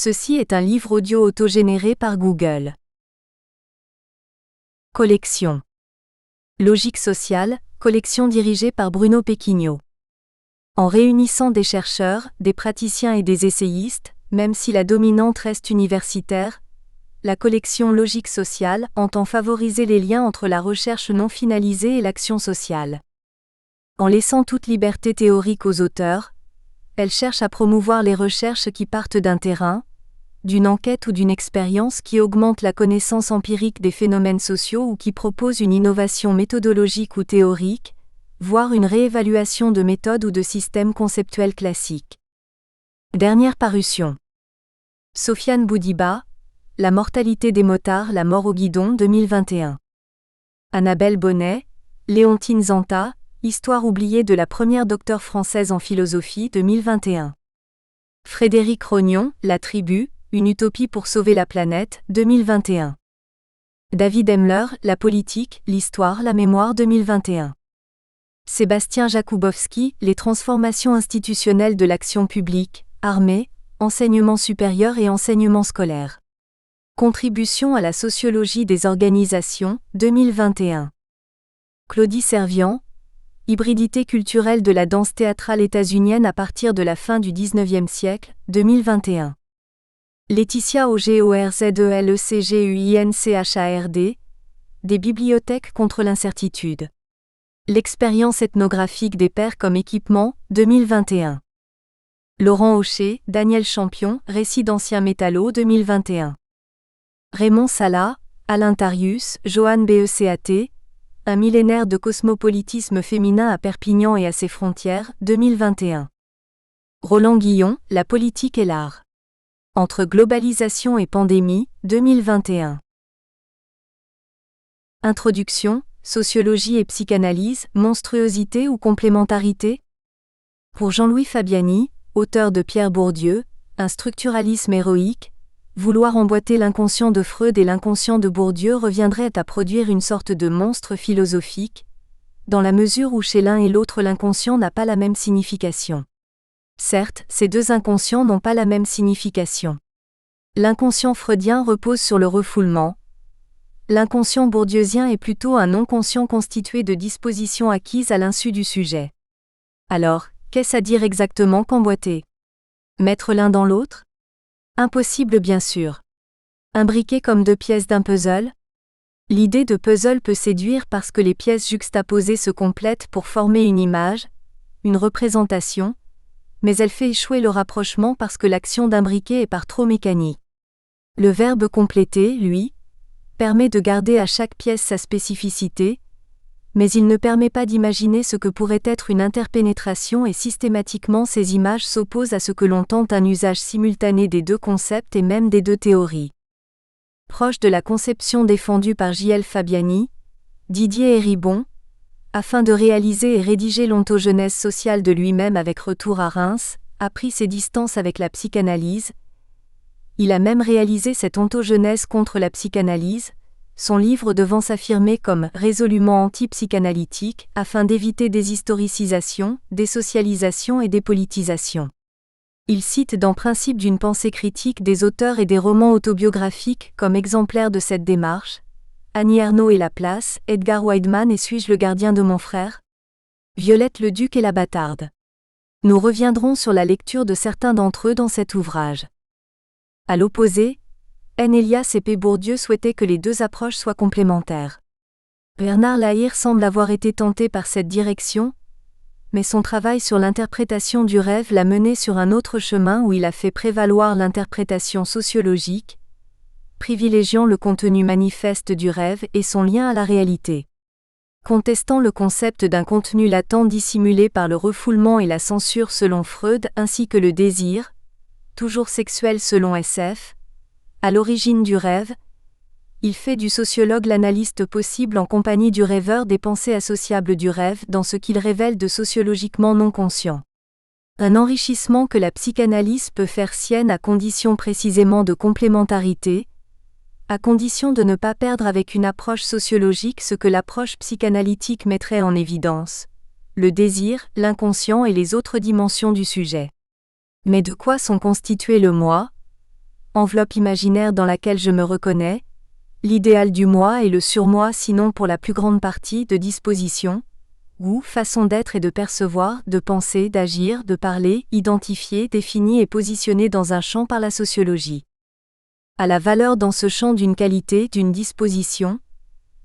Ceci est un livre audio autogénéré par Google. Collection. Logique sociale, collection dirigée par Bruno Pequignot. En réunissant des chercheurs, des praticiens et des essayistes, même si la dominante reste universitaire, la collection Logique sociale entend favoriser les liens entre la recherche non finalisée et l'action sociale. En laissant toute liberté théorique aux auteurs, elle cherche à promouvoir les recherches qui partent d'un terrain, d'une enquête ou d'une expérience qui augmente la connaissance empirique des phénomènes sociaux ou qui propose une innovation méthodologique ou théorique, voire une réévaluation de méthodes ou de systèmes conceptuels classiques. Dernière parution. Sofiane Boudiba, La mortalité des motards, la mort au guidon 2021. Annabelle Bonnet, Léontine Zanta, Histoire oubliée de la première docteure française en philosophie 2021. Frédéric Rognon, La tribu, une utopie pour sauver la planète 2021. David Emler, La politique, l'histoire, la mémoire 2021. Sébastien Jakubowski, Les transformations institutionnelles de l'action publique, armée, enseignement supérieur et enseignement scolaire. Contribution à la sociologie des organisations 2021. Claudie Servian, Hybridité culturelle de la danse théâtrale états-unienne à partir de la fin du XIXe siècle, 2021. Laetitia Augerzedlecguinchard, Des bibliothèques contre l'incertitude. L'expérience ethnographique des pairs comme équipement, 2021. Laurent Aucher, Daniel Champion, Récits d'anciens métallos 2021. Raymond Sala, Alain Tarius, Johann Becat, Un millénaire de cosmopolitisme féminin à Perpignan et à ses frontières, 2021. Roland Guillon, La politique et l'art. Entre globalisation et pandémie, 2021. Introduction, sociologie et psychanalyse, monstruosité ou complémentarité ? Pour Jean-Louis Fabiani, auteur de Pierre Bourdieu, Un structuralisme héroïque, vouloir emboîter l'inconscient de Freud et l'inconscient de Bourdieu reviendrait à produire une sorte de monstre philosophique, dans la mesure où chez l'un et l'autre l'inconscient n'a pas la même signification. Certes, ces deux inconscients n'ont pas la même signification. L'inconscient freudien repose sur le refoulement. L'inconscient bourdieusien est plutôt un non-conscient constitué de dispositions acquises à l'insu du sujet. Alors, qu'est-ce à dire exactement qu'emboîter ? Mettre l'un dans l'autre ? Impossible bien sûr. Imbriquer comme deux pièces d'un puzzle ? L'idée de puzzle peut séduire parce que les pièces juxtaposées se complètent pour former une image, une représentation, mais elle fait échouer le rapprochement parce que l'action d'imbriquer est par trop mécanique. Le verbe compléter, lui, permet de garder à chaque pièce sa spécificité, mais il ne permet pas d'imaginer ce que pourrait être une interpénétration et systématiquement ces images s'opposent à ce que l'on tente un usage simultané des deux concepts et même des deux théories. Proche de la conception défendue par J.L. Fabiani, Didier Héribon, afin de réaliser et rédiger l'ontogenèse sociale de lui-même avec retour à Reims, a pris ses distances avec la psychanalyse. Il a même réalisé cette ontogenèse contre la psychanalyse, son livre devant s'affirmer comme résolument anti-psychanalytique afin d'éviter déshistoricisations, désocialisation et dépolitisation. Il cite dans Principe d'une pensée critique des auteurs et des romans autobiographiques comme exemplaires de cette démarche, Annie Ernaux et Laplace, Edgar Wideman et Suis-je le gardien de mon frère ? Violette le Duc et la bâtarde. Nous reviendrons sur la lecture de certains d'entre eux dans cet ouvrage. À l'opposé, N. Elias et P. Bourdieu souhaitaient que les deux approches soient complémentaires. Bernard Lahire semble avoir été tenté par cette direction, mais son travail sur l'interprétation du rêve l'a mené sur un autre chemin où il a fait prévaloir l'interprétation sociologique, privilégiant le contenu manifeste du rêve et son lien à la réalité. Contestant le concept d'un contenu latent dissimulé par le refoulement et la censure selon Freud ainsi que le désir, toujours sexuel selon SF, à l'origine du rêve, il fait du sociologue l'analyste possible en compagnie du rêveur des pensées associables du rêve dans ce qu'il révèle de sociologiquement non conscient. Un enrichissement que la psychanalyse peut faire sienne à condition précisément de complémentarité, à condition de ne pas perdre avec une approche sociologique ce que l'approche psychanalytique mettrait en évidence, le désir, l'inconscient et les autres dimensions du sujet. Mais de quoi sont constitués le moi, enveloppe imaginaire dans laquelle je me reconnais, l'idéal du moi et le surmoi sinon pour la plus grande partie de disposition, ou façon d'être et de percevoir, de penser, d'agir, de parler, identifié, défini et positionné dans un champ par la sociologie. À la valeur dans ce champ d'une qualité, d'une disposition,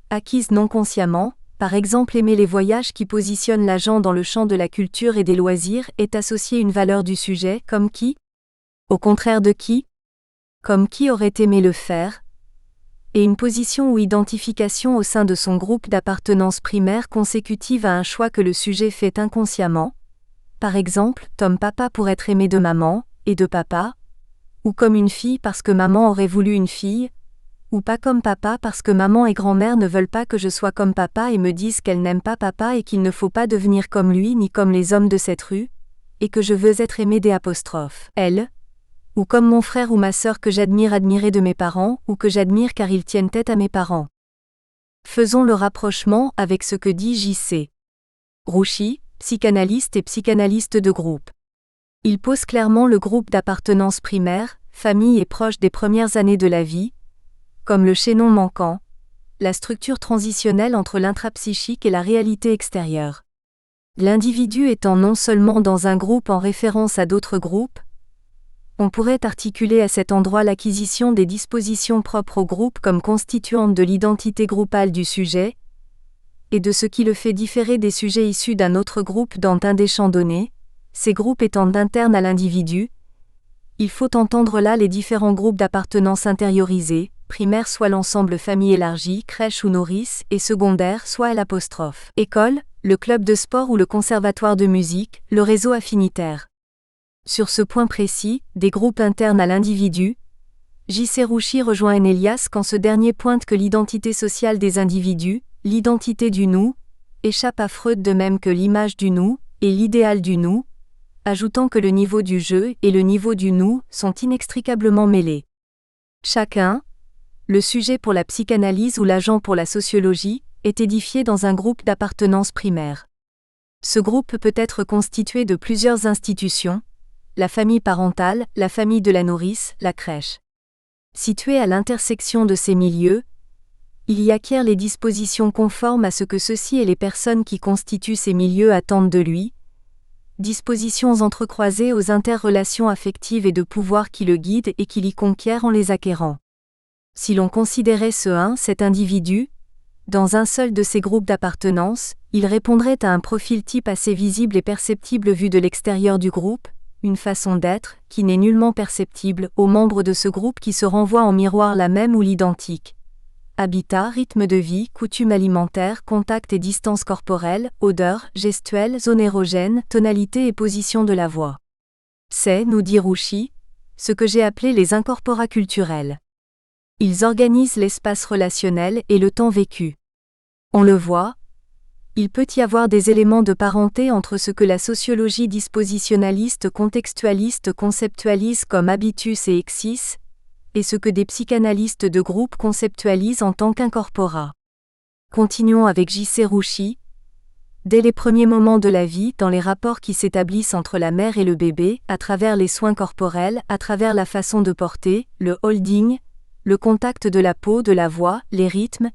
acquise non consciemment, par exemple aimer les voyages qui positionnent l'agent dans le champ de la culture et des loisirs est associée une valeur du sujet, comme qui? Au contraire de qui? Comme qui aurait aimé le faire? Et une position ou identification au sein de son groupe d'appartenance primaire consécutive à un choix que le sujet fait inconsciemment. Par exemple, Tom papa pour être aimé de maman, et de papa, ou comme une fille parce que maman aurait voulu une fille, ou pas comme papa parce que maman et grand-mère ne veulent pas que je sois comme papa et me disent qu'elles n'aiment pas papa et qu'il ne faut pas devenir comme lui ni comme les hommes de cette rue, et que je veux être aimé des apostrophes. Elle, ou comme mon frère ou ma sœur que j'admire admirer de mes parents, ou que j'admire car ils tiennent tête à mes parents. Faisons le rapprochement avec ce que dit J.C. Rouchy, psychanalyste et psychanalyste de groupe. Il pose clairement le groupe d'appartenance primaire, famille et proche des premières années de la vie, comme le chaînon manquant, la structure transitionnelle entre l'intrapsychique et la réalité extérieure. L'individu étant non seulement dans un groupe en référence à d'autres groupes, on pourrait articuler à cet endroit l'acquisition des dispositions propres au groupe comme constituantes de l'identité groupale du sujet, et de ce qui le fait différer des sujets issus d'un autre groupe dans un des champs donnés, ces groupes étant internes à l'individu. Il faut entendre là les différents groupes d'appartenance intériorisés, primaire soit l'ensemble famille élargie, crèche ou nourrice, et secondaire soit l'apostrophe. École, le club de sport ou le conservatoire de musique, le réseau affinitaire. Sur ce point précis, des groupes internes à l'individu, J.C. Rouchy rejoint Enelias quand ce dernier pointe que l'identité sociale des individus, l'identité du nous, échappe à Freud de même que l'image du nous, et l'idéal du nous, ajoutant que le niveau du je et le niveau du nous sont inextricablement mêlés. Chacun, le sujet pour la psychanalyse ou l'agent pour la sociologie, est édifié dans un groupe d'appartenance primaire. Ce groupe peut être constitué de plusieurs institutions, la famille parentale, la famille de la nourrice, la crèche. Situé à l'intersection de ces milieux, il y acquiert les dispositions conformes à ce que ceux-ci et les personnes qui constituent ces milieux attendent de lui, dispositions entrecroisées aux interrelations affectives et de pouvoir qui le guident et qui l'y conquièrent en les acquérant. Si l'on considérait cet individu, dans un seul de ces groupes d'appartenance, il répondrait à un profil type assez visible et perceptible vu de l'extérieur du groupe, une façon d'être, qui n'est nullement perceptible aux membres de ce groupe qui se renvoient en miroir la même ou l'identique. Habitat, rythme de vie, coutumes alimentaires, contact et distance corporelle, odeur, gestuelle, zone érogène, tonalité et position de la voix. C'est, nous dit Rouchy, ce que j'ai appelé les incorpora culturels. Ils organisent l'espace relationnel et le temps vécu. On le voit, il peut y avoir des éléments de parenté entre ce que la sociologie dispositionnaliste contextualiste conceptualise comme habitus et exis, et ce que des psychanalystes de groupe conceptualisent en tant qu'incorpora. Continuons avec J.C. Rouchy. Dès les premiers moments de la vie, dans les rapports qui s'établissent entre la mère et le bébé, à travers les soins corporels, à travers la façon de porter, le holding, le contact de la peau, de la voix, les rythmes,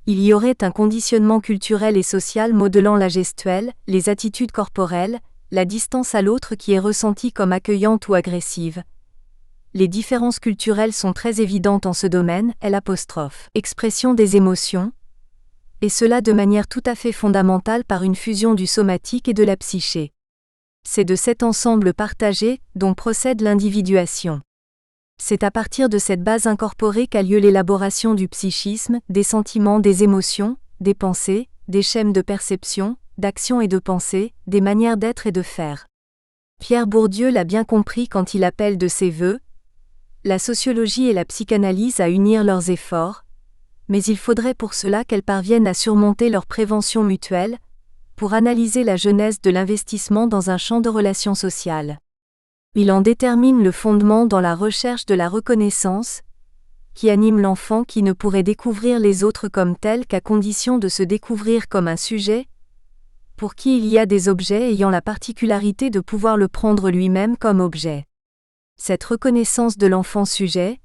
il y aurait un conditionnement culturel et social modelant la gestuelle, les attitudes corporelles, la distance à l'autre qui est ressentie comme accueillante ou agressive. Les différences culturelles sont très évidentes en ce domaine, expression des émotions, et cela de manière tout à fait fondamentale par une fusion du somatique et de la psyché. C'est de cet ensemble partagé dont procède l'individuation. C'est à partir de cette base incorporée qu'a lieu l'élaboration du psychisme, des sentiments, des émotions, des pensées, des schèmes de perception, d'action et de pensée, des manières d'être et de faire. Pierre Bourdieu l'a bien compris quand il appelle de ses vœux la sociologie et la psychanalyse à unir leurs efforts, mais il faudrait pour cela qu'elles parviennent à surmonter leur prévention mutuelle, pour analyser la genèse de l'investissement dans un champ de relations sociales. Il en détermine le fondement dans la recherche de la reconnaissance, qui anime l'enfant qui ne pourrait découvrir les autres comme tels qu'à condition de se découvrir comme un sujet, pour qui il y a des objets ayant la particularité de pouvoir le prendre lui-même comme objet. Cette reconnaissance de l'enfant sujet,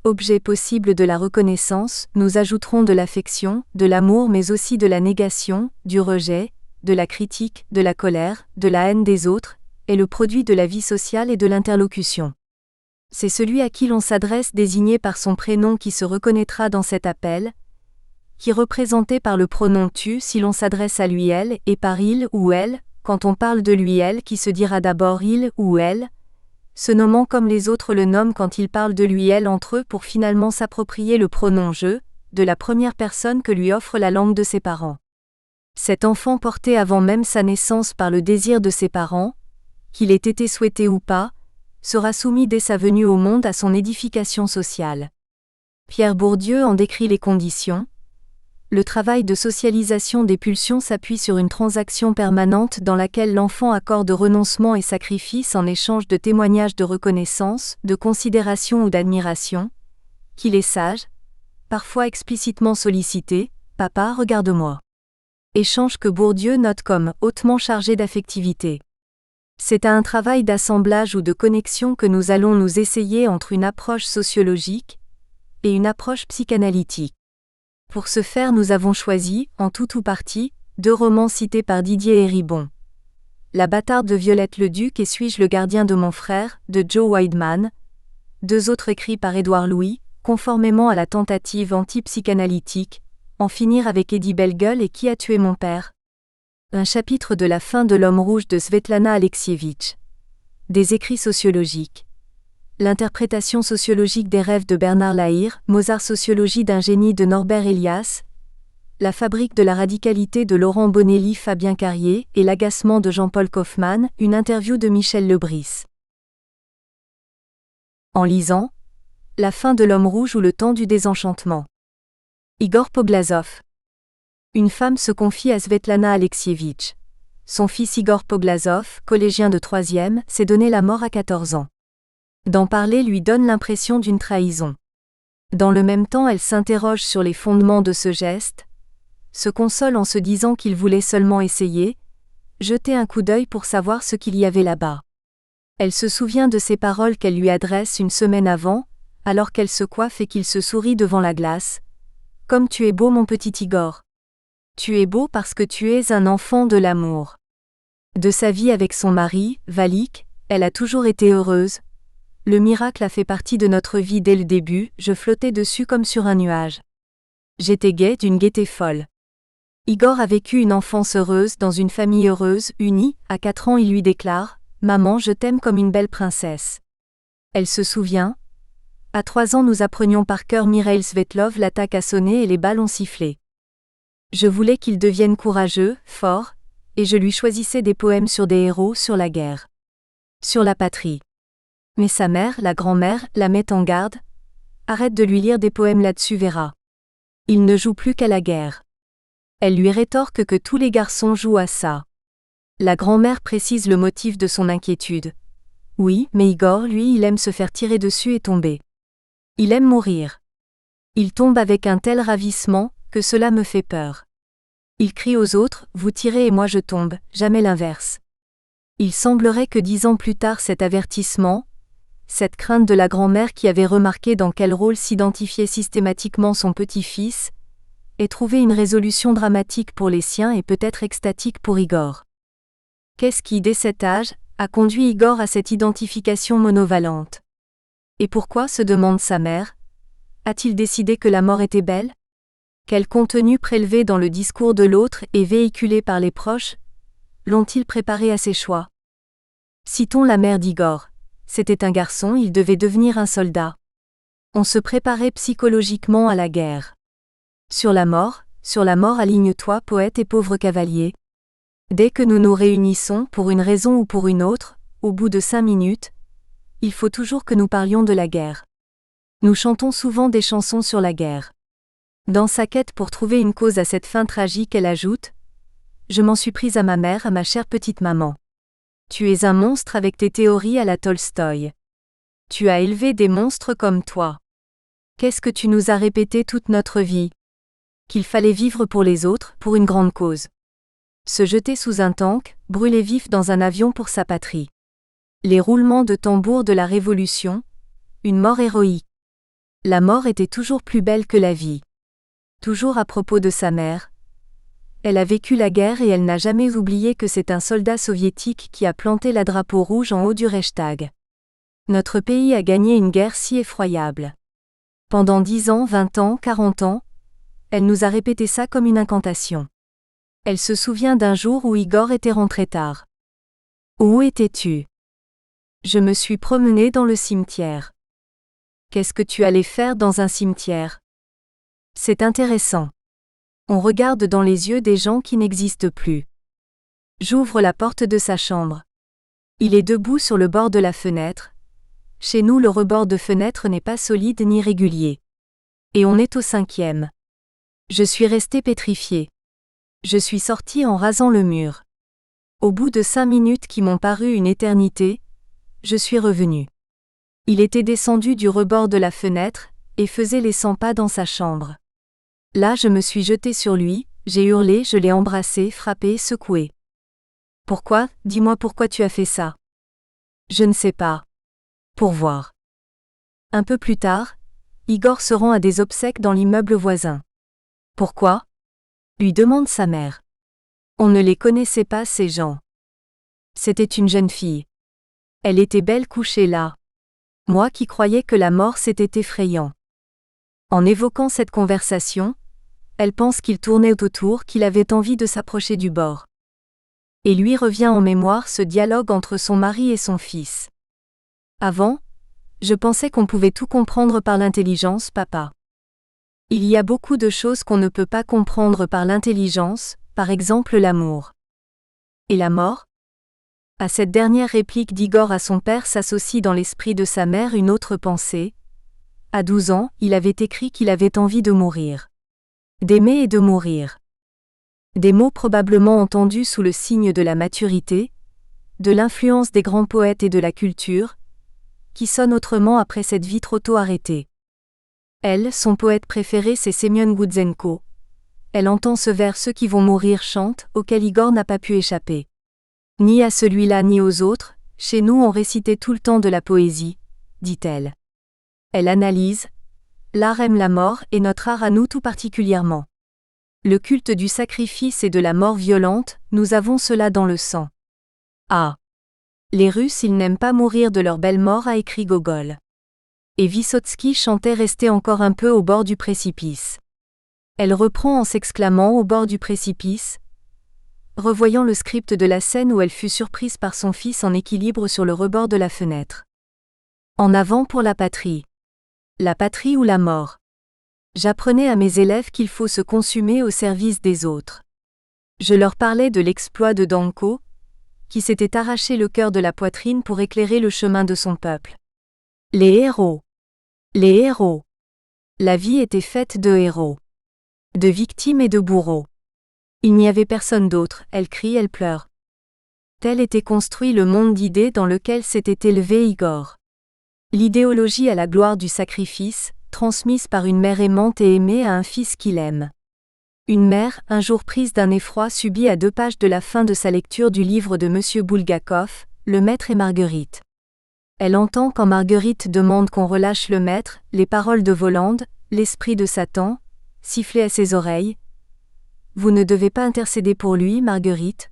objet possible de la reconnaissance, nous ajouterons de l'affection, de l'amour mais aussi de la négation, du rejet, de la critique, de la colère, de la haine des autres, est le produit de la vie sociale et de l'interlocution. C'est celui à qui l'on s'adresse désigné par son prénom qui se reconnaîtra dans cet appel, qui est représenté par le pronom tu si l'on s'adresse à lui/elle et par il ou elle, quand on parle de lui/elle qui se dira d'abord il ou elle, se nommant comme les autres le nomment quand ils parlent de lui/elle entre eux pour finalement s'approprier le pronom je, de la première personne que lui offre la langue de ses parents. Cet enfant porté avant même sa naissance par le désir de ses parents, qu'il ait été souhaité ou pas, sera soumis dès sa venue au monde à son édification sociale. Pierre Bourdieu en décrit les conditions. Le travail de socialisation des pulsions s'appuie sur une transaction permanente dans laquelle l'enfant accorde renoncement et sacrifice en échange de témoignages de reconnaissance, de considération ou d'admiration, qu'il est sage, parfois explicitement sollicité, « Papa, regarde-moi ». Échange que Bourdieu note comme hautement chargé d'affectivité. C'est à un travail d'assemblage ou de connexion que nous allons nous essayer entre une approche sociologique et une approche psychanalytique. Pour ce faire, nous avons choisi, en tout ou partie, 2 romans cités par Didier Eribon. La bâtarde de Violette Leduc et Suis-je le gardien de mon frère, de Joe Wideman. 2 autres écrits par Édouard Louis, conformément à la tentative anti-psychanalytique, En finir avec Eddie Bellegueule et Qui a tué mon père. Un chapitre de La fin de l'homme rouge de Svetlana Alexievitch. Des écrits sociologiques. L'interprétation sociologique des rêves de Bernard Lahire, Mozart sociologie d'un génie de Norbert Elias, La fabrique de la radicalité de Laurent Bonelli Fabien Carrier et l'agacement de Jean-Paul Kaufmann, une interview de Michel Lebris. En lisant, La fin de l'homme rouge ou le temps du désenchantement. Igor Poglazov. Une femme se confie à Svetlana Alexievitch. Son fils Igor Poglazov, collégien de 3e, s'est donné la mort à 14 ans. D'en parler lui donne l'impression d'une trahison. Dans le même temps, elle s'interroge sur les fondements de ce geste, se console en se disant qu'il voulait seulement essayer, jeter un coup d'œil pour savoir ce qu'il y avait là-bas. Elle se souvient de ces paroles qu'elle lui adresse une semaine avant, alors qu'elle se coiffe et qu'il se sourit devant la glace. « Comme tu es beau mon petit Igor. Tu es beau parce que tu es un enfant de l'amour. » De sa vie avec son mari, Valik, elle a toujours été heureuse. Le miracle a fait partie de notre vie dès le début, je flottais dessus comme sur un nuage. J'étais gaie d'une gaieté folle. Igor a vécu une enfance heureuse dans une famille heureuse, unie. À 4 ans il lui déclare « Maman, je t'aime comme une belle princesse. » Elle se souvient. À 3 ans nous apprenions par cœur Mikhaïl Svetlov, l'attaque a sonné et les balles ont sifflé. Je voulais qu'il devienne courageux, fort, et je lui choisissais des poèmes sur des héros, sur la guerre. Sur la patrie. Mais sa mère, la grand-mère, la met en garde. Arrête de lui lire des poèmes là-dessus Vera. Il ne joue plus qu'à la guerre. Elle lui rétorque que tous les garçons jouent à ça. La grand-mère précise le motif de son inquiétude. Oui, mais Igor, lui, il aime se faire tirer dessus et tomber. Il aime mourir. Il tombe avec un tel ravissement, que cela me fait peur. Il crie aux autres, vous tirez et moi je tombe, jamais l'inverse. Il semblerait que 10 ans plus tard cet avertissement, cette crainte de la grand-mère qui avait remarqué dans quel rôle s'identifiait systématiquement son petit-fils, ait trouvé une résolution dramatique pour les siens et peut-être extatique pour Igor. Qu'est-ce qui, dès cet âge, a conduit Igor à cette identification monovalente? Et pourquoi, se demande sa mère, a-t-il décidé que la mort était belle? Quel contenu prélevé dans le discours de l'autre et véhiculé par les proches l'ont-ils préparé à ses choix? Citons la mère d'Igor. C'était un garçon, il devait devenir un soldat. On se préparait psychologiquement à la guerre. Sur la mort, aligne-toi, poète et pauvre cavalier. Dès que nous nous réunissons, pour une raison ou pour une autre, au bout de 5 minutes, il faut toujours que nous parlions de la guerre. Nous chantons souvent des chansons sur la guerre. Dans sa quête pour trouver une cause à cette fin tragique, elle ajoute « Je m'en suis prise à ma mère, à ma chère petite maman. Tu es un monstre avec tes théories à la Tolstoï. Tu as élevé des monstres comme toi. Qu'est-ce que tu nous as répété toute notre vie? Qu'il fallait vivre pour les autres, pour une grande cause. Se jeter sous un tank, brûler vif dans un avion pour sa patrie. Les roulements de tambour de la Révolution, une mort héroïque. La mort était toujours plus belle que la vie. Toujours à propos de sa mère. Elle a vécu la guerre et elle n'a jamais oublié que c'est un soldat soviétique qui a planté la drapeau rouge en haut du Reichstag. Notre pays a gagné une guerre si effroyable. Pendant 10 ans, 20 ans, 40 ans, elle nous a répété ça comme une incantation. Elle se souvient d'un jour où Igor était rentré tard. Où étais-tu? Je me suis promené dans le cimetière. Qu'est-ce que tu allais faire dans un cimetière? C'est intéressant. On regarde dans les yeux des gens qui n'existent plus. J'ouvre la porte de sa chambre. Il est debout sur le bord de la fenêtre. Chez nous, le rebord de fenêtre n'est pas solide ni régulier. Et on est au 5e. Je suis resté pétrifié. Je suis sorti en rasant le mur. Au bout de 5 minutes qui m'ont paru une éternité, je suis revenu. Il était descendu du rebord de la fenêtre, et faisait les 100 pas dans sa chambre. Là je me suis jeté sur lui, j'ai hurlé, je l'ai embrassé, frappé, secoué. Pourquoi? Dis-moi pourquoi tu as fait ça. Je ne sais pas. Pour voir. Un peu plus tard, Igor se rend à des obsèques dans l'immeuble voisin. Pourquoi? Lui demande sa mère. On ne les connaissait pas ces gens. C'était une jeune fille. Elle était belle couchée là. Moi qui croyais que la mort c'était effrayant. En évoquant cette conversation, elle pense qu'il tournait autour, qu'il avait envie de s'approcher du bord. Et lui revient en mémoire ce dialogue entre son mari et son fils. Avant, je pensais qu'on pouvait tout comprendre par l'intelligence, papa. Il y a beaucoup de choses qu'on ne peut pas comprendre par l'intelligence, par exemple l'amour. Et la mort? À cette dernière réplique d'Igor à son père s'associe dans l'esprit de sa mère une autre pensée. À 12 ans, il avait écrit qu'il avait envie de mourir. D'aimer et de mourir. Des mots probablement entendus sous le signe de la maturité, de l'influence des grands poètes et de la culture, qui sonnent autrement après cette vie trop tôt arrêtée. Elle, son poète préféré, c'est Semyon Goudzenko. Elle entend ce vers Ceux qui vont mourir chantent, auquel Igor n'a pas pu échapper. Ni à celui-là ni aux autres, chez nous on récitait tout le temps de la poésie, dit-elle. Elle analyse. L'art aime la mort et notre art à nous tout particulièrement. Le culte du sacrifice et de la mort violente, nous avons cela dans le sang. Ah! Les Russes ils n'aiment pas mourir de leur belle mort, a écrit Gogol. Et Vysotsky chantait Rester encore un peu au bord du précipice. Elle reprend en s'exclamant au bord du précipice, revoyant le script de la scène où elle fut surprise par son fils en équilibre sur le rebord de la fenêtre. En avant pour la patrie. La patrie ou la mort. J'apprenais à mes élèves qu'il faut se consumer au service des autres. Je leur parlais de l'exploit de Danko, qui s'était arraché le cœur de la poitrine pour éclairer le chemin de son peuple. Les héros. Les héros. La vie était faite de héros. De victimes et de bourreaux. Il n'y avait personne d'autre, elle crie, elle pleure. Tel était construit le monde d'idées dans lequel s'était élevé Igor. L'idéologie à la gloire du sacrifice, transmise par une mère aimante et aimée à un fils qu'il aime. Une mère, un jour prise d'un effroi subi à 2 pages de la fin de sa lecture du livre de M. Bulgakov, Le Maître et Marguerite. Elle entend quand Marguerite demande qu'on relâche le maître, les paroles de Volande, l'esprit de Satan, siffler à ses oreilles. Vous ne devez pas intercéder pour lui, Marguerite.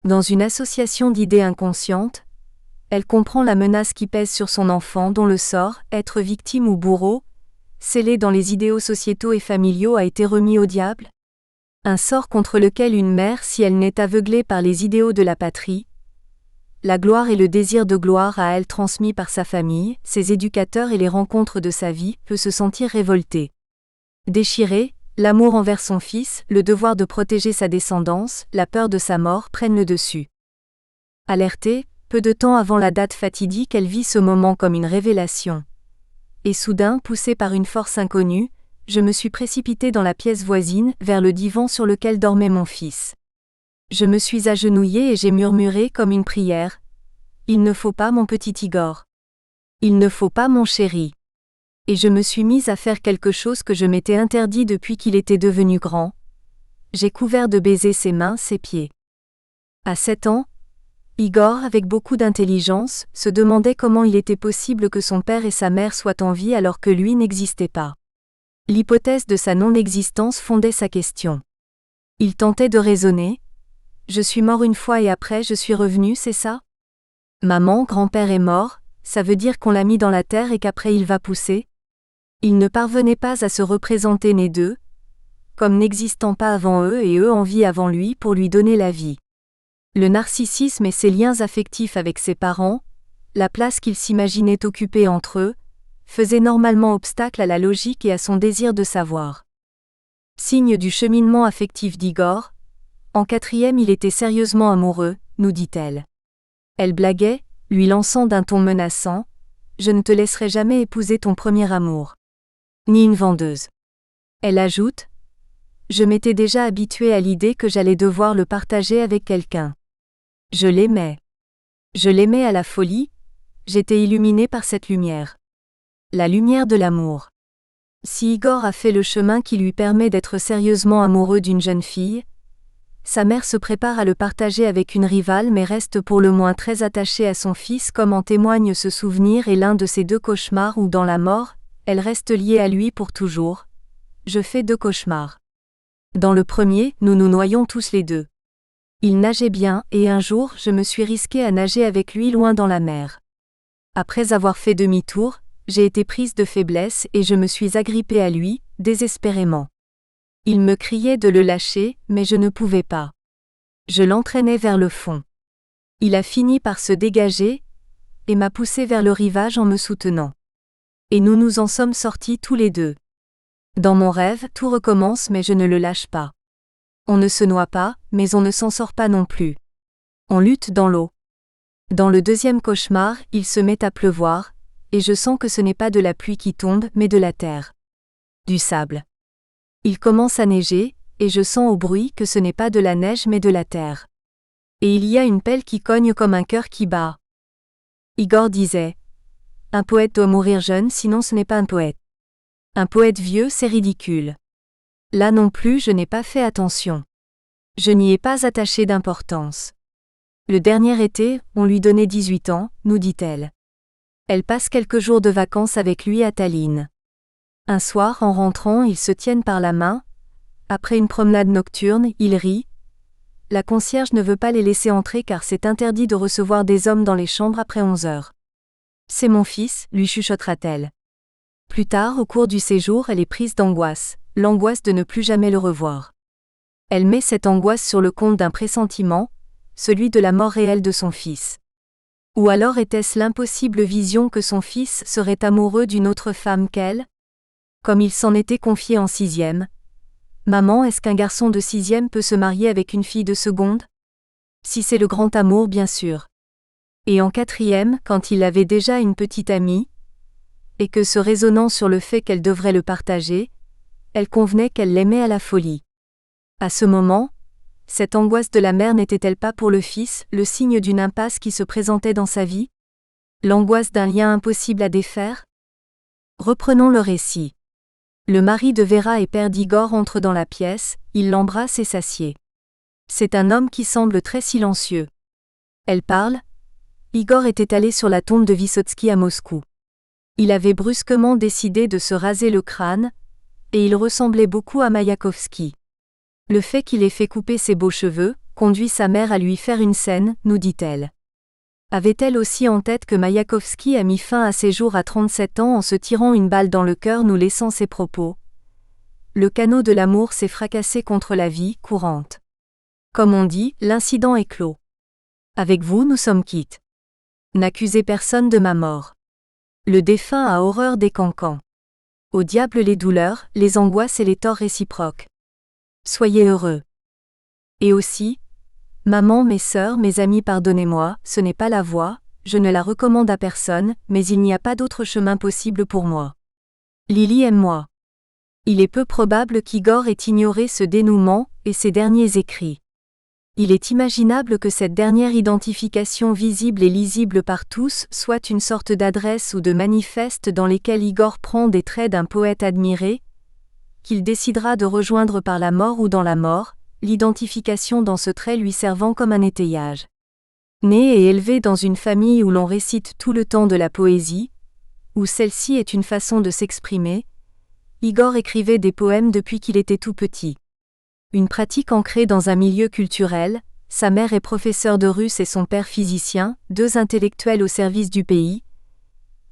Dans une association d'idées inconscientes, elle comprend la menace qui pèse sur son enfant dont le sort, être victime ou bourreau, scellé dans les idéaux sociétaux et familiaux, a été remis au diable. Un sort contre lequel une mère, si elle n'est aveuglée par les idéaux de la patrie, la gloire et le désir de gloire à elle transmis par sa famille, ses éducateurs et les rencontres de sa vie, peut se sentir révoltée. Déchirée, l'amour envers son fils, le devoir de protéger sa descendance, la peur de sa mort prennent le dessus. Alertée, peu de temps avant la date fatidique, elle vit ce moment comme une révélation. Et soudain, poussée par une force inconnue, je me suis précipitée dans la pièce voisine, vers le divan sur lequel dormait mon fils. Je me suis agenouillée et j'ai murmuré comme une prière. « Il ne faut pas, mon petit Igor. Il ne faut pas, mon chéri. » Et je me suis mise à faire quelque chose que je m'étais interdit depuis qu'il était devenu grand. J'ai couvert de baisers ses mains, ses pieds. À 7 ans, Igor, avec beaucoup d'intelligence, se demandait comment il était possible que son père et sa mère soient en vie alors que lui n'existait pas. L'hypothèse de sa non-existence fondait sa question. Il tentait de raisonner. « Je suis mort une fois et après je suis revenu, c'est ça ? Maman, grand-père est mort, ça veut dire qu'on l'a mis dans la terre et qu'après il va pousser ?» Il ne parvenait pas à se représenter né d'eux, comme n'existant pas avant eux et eux en vie avant lui pour lui donner la vie. Le narcissisme et ses liens affectifs avec ses parents, la place qu'ils s'imaginaient occuper entre eux, faisaient normalement obstacle à la logique et à son désir de savoir. Signe du cheminement affectif d'Igor, en 4e il était sérieusement amoureux, nous dit-elle. Elle blaguait, lui lançant d'un ton menaçant, « Je ne te laisserai jamais épouser ton premier amour. » Ni une vendeuse. Elle ajoute, « Je m'étais déjà habituée à l'idée que j'allais devoir le partager avec quelqu'un. Je l'aimais. Je l'aimais à la folie, j'étais illuminée par cette lumière. La lumière de l'amour. » Si Igor a fait le chemin qui lui permet d'être sérieusement amoureux d'une jeune fille, sa mère se prépare à le partager avec une rivale mais reste pour le moins très attachée à son fils comme en témoigne ce souvenir et l'un de ces 2 cauchemars où dans la mort, elle reste liée à lui pour toujours. Je fais 2 cauchemars. Dans le premier, nous nous noyons tous les 2. Il nageait bien et un jour je me suis risquée à nager avec lui loin dans la mer. Après avoir fait demi-tour, j'ai été prise de faiblesse et je me suis agrippée à lui, désespérément. Il me criait de le lâcher, mais je ne pouvais pas. Je l'entraînais vers le fond. Il a fini par se dégager et m'a poussée vers le rivage en me soutenant. Et nous nous en sommes sortis tous les 2. Dans mon rêve, tout recommence mais je ne le lâche pas. On ne se noie pas, mais on ne s'en sort pas non plus. On lutte dans l'eau. Dans le 2e cauchemar, il se met à pleuvoir, et je sens que ce n'est pas de la pluie qui tombe, mais de la terre. Du sable. Il commence à neiger, et je sens au bruit que ce n'est pas de la neige mais de la terre. Et il y a une pelle qui cogne comme un cœur qui bat. Igor disait, « Un poète doit mourir jeune sinon ce n'est pas un poète. Un poète vieux c'est ridicule. » Là non plus je n'ai pas fait attention. Je n'y ai pas attaché d'importance. Le dernier été, on lui donnait 18 ans, nous dit-elle. Elle passe quelques jours de vacances avec lui à Tallinn. Un soir, en rentrant, ils se tiennent par la main. Après une promenade nocturne, ils rient. La concierge ne veut pas les laisser entrer car c'est interdit de recevoir des hommes dans les chambres après 11 heures. « C'est mon fils », lui chuchotera-t-elle. Plus tard, au cours du séjour, elle est prise d'angoisse, l'angoisse de ne plus jamais le revoir. Elle met cette angoisse sur le compte d'un pressentiment, celui de la mort réelle de son fils. Ou alors était-ce l'impossible vision que son fils serait amoureux d'une autre femme qu'elle ? Comme il s'en était confié en 6e. Maman, est-ce qu'un garçon de 6e peut se marier avec une fille de seconde ? Si c'est le grand amour, bien sûr. Et en 4e, quand il avait déjà une petite amie, et que se raisonnant sur le fait qu'elle devrait le partager, elle convenait qu'elle l'aimait à la folie. À ce moment, cette angoisse de la mère n'était-elle pas pour le fils le signe d'une impasse qui se présentait dans sa vie ? L'angoisse d'un lien impossible à défaire ? Reprenons le récit. Le mari de Vera et père d'Igor entre dans la pièce, il l'embrasse et s'assied. C'est un homme qui semble très silencieux. Elle parle. Igor était allé sur la tombe de Vysotsky à Moscou. Il avait brusquement décidé de se raser le crâne, et il ressemblait beaucoup à Mayakovsky. Le fait qu'il ait fait couper ses beaux cheveux, conduit sa mère à lui faire une scène, nous dit-elle. Avait-elle aussi en tête que Mayakovsky a mis fin à ses jours à 37 ans en se tirant une balle dans le cœur nous laissant ses propos. le canot de l'amour s'est fracassé contre la vie courante. Comme on dit, l'incident est clos. Avec vous nous sommes quittes. N'accusez personne de ma mort. Le défunt a horreur des cancans. Au diable les douleurs, les angoisses et les torts réciproques. Soyez heureux. Et aussi, maman, mes sœurs, mes amis, pardonnez-moi, ce n'est pas la voie, je ne la recommande à personne, mais il n'y a pas d'autre chemin possible pour moi. Lily aime-moi. Il est peu probable qu'Igor ait ignoré ce dénouement et ses derniers écrits. Il est imaginable que cette dernière identification visible et lisible par tous soit une sorte d'adresse ou de manifeste dans lesquels Igor prend des traits d'un poète admiré, qu'il décidera de rejoindre par la mort ou dans la mort, l'identification dans ce trait lui servant comme un étayage. Né et élevé dans une famille où l'on récite tout le temps de la poésie, où celle-ci est une façon de s'exprimer, Igor écrivait des poèmes depuis qu'il était tout petit. Une pratique ancrée dans un milieu culturel, sa mère est professeure de russe et son père physicien, deux intellectuels au service du pays,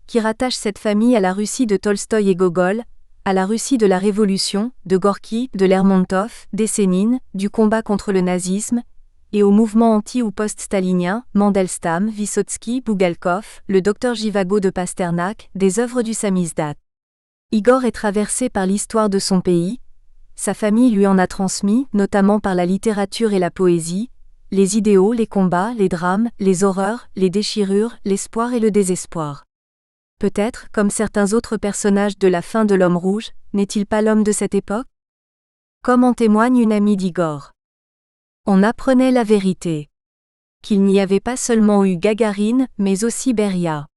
qui rattachent cette famille à la Russie de Tolstoï et Gogol, à la Russie de la Révolution, de Gorki, de Lermontov, d'Essénine, du combat contre le nazisme, et au mouvement anti- ou post-stalinien, Mandelstam, Vysotsky, Bougalkov, le docteur Jivago de Pasternak, des œuvres du samizdat. Igor est traversé par l'histoire de son pays. Sa famille lui en a transmis, notamment par la littérature et la poésie, les idéaux, les combats, les drames, les horreurs, les déchirures, l'espoir et le désespoir. Peut-être, comme certains autres personnages de la fin de l'Homme Rouge, n'est-il pas l'homme de cette époque? Comme en témoigne une amie d'Igor. On apprenait la vérité. Qu'il n'y avait pas seulement eu Gagarine, mais aussi Beria.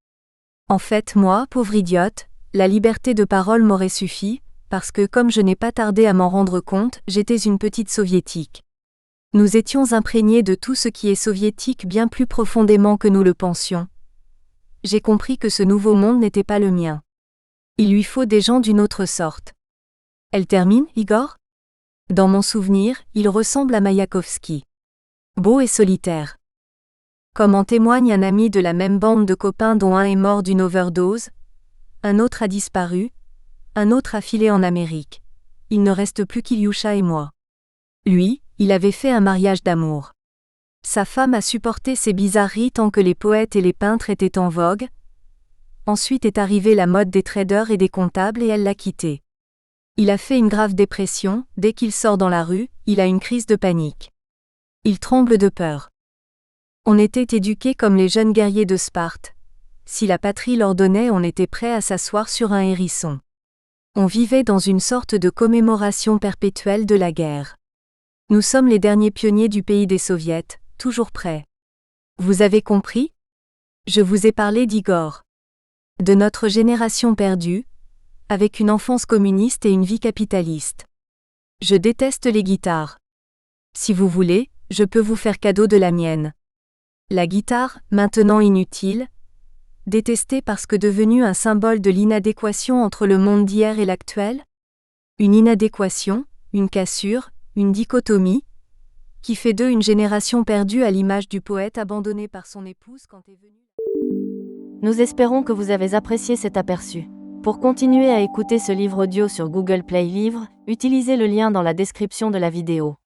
En fait, moi, pauvre idiote, la liberté de parole m'aurait suffi, parce que comme je n'ai pas tardé à m'en rendre compte, j'étais une petite soviétique. Nous étions imprégnés de tout ce qui est soviétique bien plus profondément que nous le pensions. J'ai compris que ce nouveau monde n'était pas le mien. Il lui faut des gens d'une autre sorte. Elle termine, Igor? Dans mon souvenir, il ressemble à Mayakovsky. Beau et solitaire. Comme en témoigne un ami de la même bande de copains dont un est mort d'une overdose, un autre a disparu, un autre a filé en Amérique. Il ne reste plus qu'Ilyusha et moi. Lui, il avait fait un mariage d'amour. Sa femme a supporté ces bizarreries tant que les poètes et les peintres étaient en vogue. Ensuite est arrivée la mode des traders et des comptables et elle l'a quitté. Il a fait une grave dépression, dès qu'il sort dans la rue, il a une crise de panique. Il tremble de peur. On était éduqués comme les jeunes guerriers de Sparte. Si la patrie l'ordonnait, on était prêt à s'asseoir sur un hérisson. On vivait dans une sorte de commémoration perpétuelle de la guerre. Nous sommes les derniers pionniers du pays des soviets, toujours prêts. Vous avez compris? Je vous ai parlé d'Igor. De notre génération perdue, avec une enfance communiste et une vie capitaliste. Je déteste les guitares. Si vous voulez, je peux vous faire cadeau de la mienne. La guitare, maintenant inutile, détestée parce que devenue un symbole de l'inadéquation entre le monde d'hier et l'actuel? Une inadéquation, une cassure, une dichotomie, qui fait d'eux une génération perdue à l'image du poète abandonné par son épouse quand est venu. Nous espérons que vous avez apprécié cet aperçu. Pour continuer à écouter ce livre audio sur Google Play Livres, utilisez le lien dans la description de la vidéo.